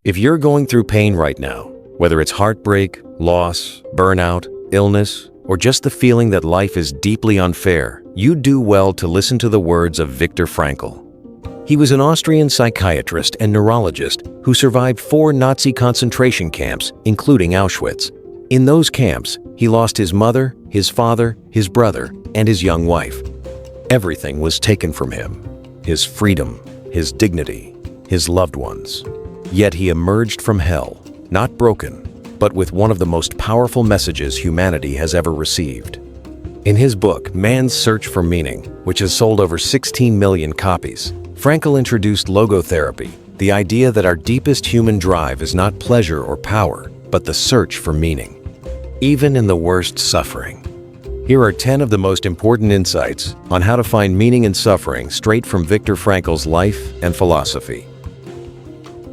If you're going through pain right now, whether it's heartbreak, loss, burnout, illness, or just the feeling that life is deeply unfair, you do well to listen to the words of Viktor Frankl. He was an Austrian psychiatrist and neurologist who survived 4 Nazi concentration camps, including Auschwitz. In those camps, he lost his mother, his father, his brother, and his young wife. Everything was taken from him: his freedom, his dignity, his loved ones. Yet he emerged from hell, not broken, but with one of the most powerful messages humanity has ever received. In his book, Man's Search for Meaning, which has sold over 16 million copies, Frankl introduced logotherapy, the idea that our deepest human drive is not pleasure or power, but the search for meaning, even in the worst suffering. Here are 10 of the most important insights on how to find meaning in suffering straight from Viktor Frankl's life and philosophy.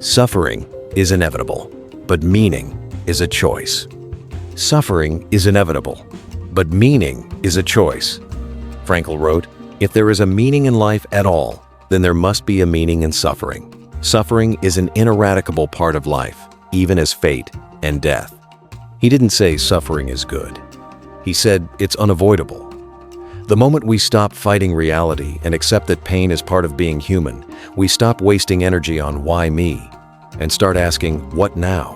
Suffering is inevitable, but meaning is a choice. Suffering is inevitable, but meaning is a choice. Frankl wrote, "If there is a meaning in life at all, then there must be a meaning in suffering. Suffering is an ineradicable part of life, even as fate and death." He didn't say suffering is good. He said it's unavoidable. The moment we stop fighting reality and accept that pain is part of being human, we stop wasting energy on why me and start asking, what now?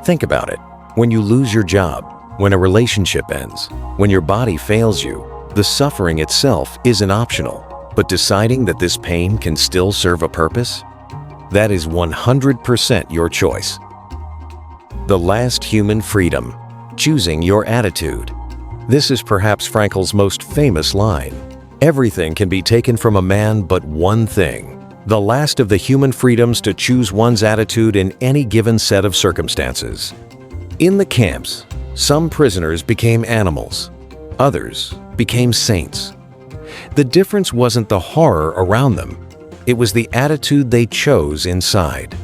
Think about it. When you lose your job, when a relationship ends, when your body fails you, the suffering itself isn't optional, but deciding that this pain can still serve a purpose? That is 100% your choice. The last human freedom: choosing your attitude. This is perhaps Frankl's most famous line. Everything can be taken from a man but one thing: the last of the human freedoms to choose one's attitude in any given set of circumstances. In the camps, some prisoners became animals. Others became saints. The difference wasn't the horror around them. It was the attitude they chose inside.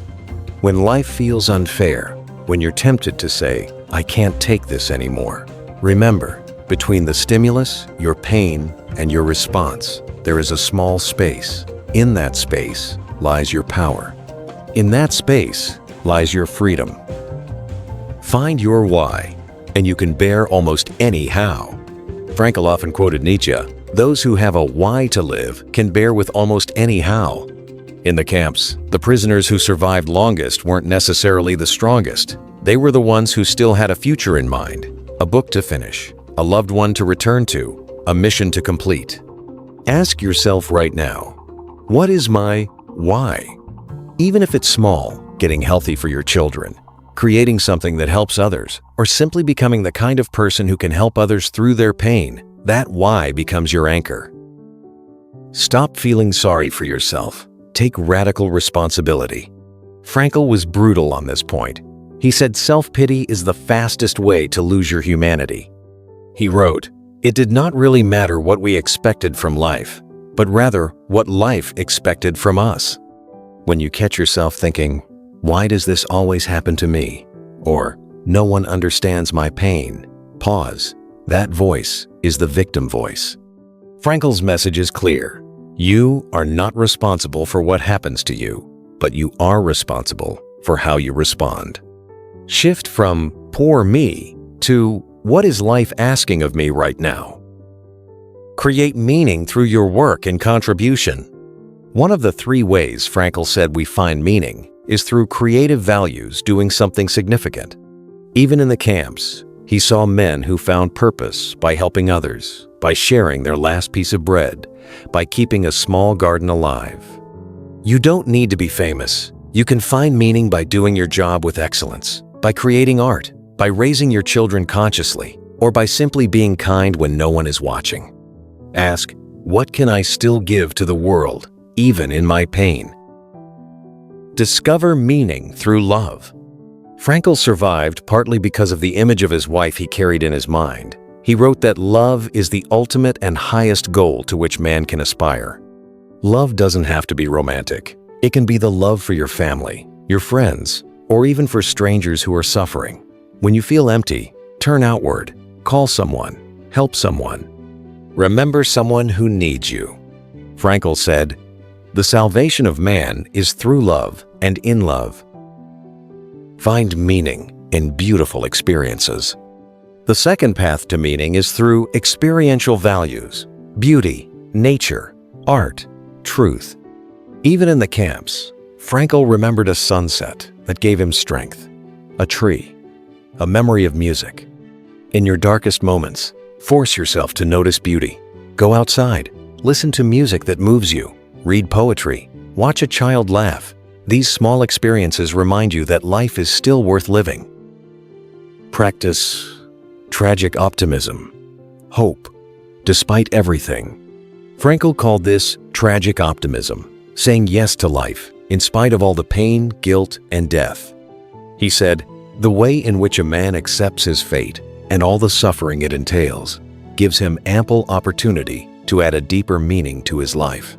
When life feels unfair, when you're tempted to say, "I can't take this anymore," remember, between the stimulus, your pain, and your response, there is a small space. In that space lies your power. In that space lies your freedom. Find your why, and you can bear almost any how. Frankl often quoted Nietzsche, "Those who have a why to live can bear with almost any how." In the camps, the prisoners who survived longest weren't necessarily the strongest. They were the ones who still had a future in mind, a book to finish, a loved one to return to, a mission to complete. Ask yourself right now, what is my why? Even if it's small, getting healthy for your children, creating something that helps others, or simply becoming the kind of person who can help others through their pain, that why becomes your anchor. Stop feeling sorry for yourself. Take radical responsibility. Frankl was brutal on this point. He said self-pity is the fastest way to lose your humanity. He wrote, "It did not really matter what we expected from life, but rather what life expected from us." When you catch yourself thinking, "Why does this always happen to me?" or "No one understands my pain," pause. That voice is the victim voice. Frankl's message is clear. You are not responsible for what happens to you, but you are responsible for how you respond. Shift from "poor me" to "what is life asking of me right now?" Create meaning through your work and contribution. One of the 3 ways Frankl said we find meaning is through creative values doing something significant. Even in the camps, he saw men who found purpose by helping others, by sharing their last piece of bread, by keeping a small garden alive. You don't need to be famous. You can find meaning by doing your job with excellence, by creating art, by raising your children consciously, or by simply being kind when no one is watching. Ask, what can I still give to the world, even in my pain? Discover meaning through love. Frankl survived partly because of the image of his wife he carried in his mind. He wrote that love is the ultimate and highest goal to which man can aspire. Love doesn't have to be romantic. It can be the love for your family, your friends, or even for strangers who are suffering. When you feel empty, turn outward, call someone, help someone. Remember someone who needs you. Frankl said, "The salvation of man is through love and in love." Find meaning in beautiful experiences. The second path to meaning is through experiential values: beauty, nature, art, truth. Even in the camps, Frankl remembered a sunset that gave him strength, a tree, a memory of music. In your darkest moments, force yourself to notice beauty. Go outside, listen to music that moves you, read poetry, watch a child laugh. These small experiences remind you that life is still worth living. Practice tragic optimism, hope, despite everything. Frankl called this tragic optimism, saying yes to life in spite of all the pain, guilt, and death. He said, "The way in which a man accepts his fate and all the suffering it entails gives him ample opportunity to add a deeper meaning to his life."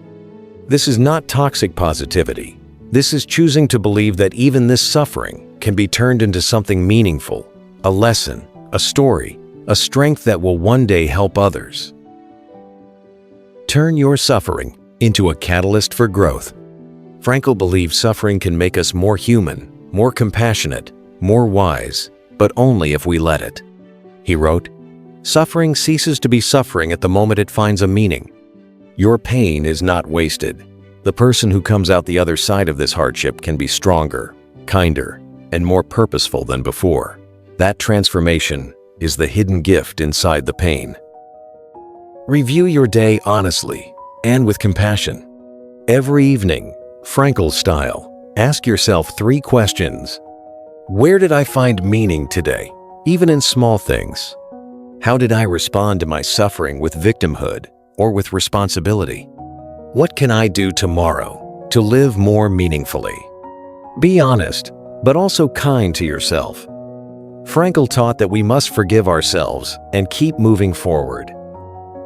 This is not toxic positivity. This is choosing to believe that even this suffering can be turned into something meaningful, a lesson, a story, a strength that will one day help others. Turn your suffering into a catalyst for growth. Frankl believed suffering can make us more human, more compassionate, more wise, but only if we let it. He wrote, "Suffering ceases to be suffering at the moment it finds a meaning. Your pain is not wasted. The person who comes out the other side of this hardship can be stronger, kinder, and more purposeful than before. That transformation is the hidden gift inside the pain." Review your day honestly and with compassion. Every evening, Frankl style, ask yourself 3 questions. Where did I find meaning today, even in small things? How did I respond to my suffering with victimhood or with responsibility? What can I do tomorrow to live more meaningfully? Be honest, but also kind to yourself. Frankl taught that we must forgive ourselves and keep moving forward.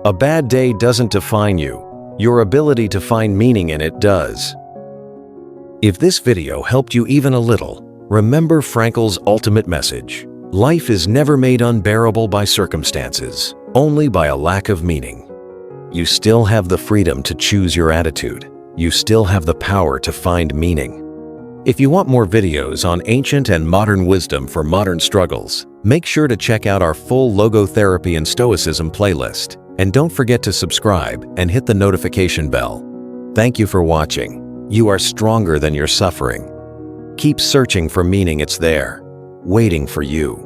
A bad day doesn't define you. Your ability to find meaning in it does. If this video helped you even a little, remember Frankl's ultimate message. Life is never made unbearable by circumstances, only by a lack of meaning. You still have the freedom to choose your attitude. You still have the power to find meaning. If you want more videos on ancient and modern wisdom for modern struggles, make sure to check out our full Logotherapy and Stoicism playlist. And don't forget to subscribe and hit the notification bell. Thank you for watching. You are stronger than your suffering. Keep searching for meaning, it's there, waiting for you.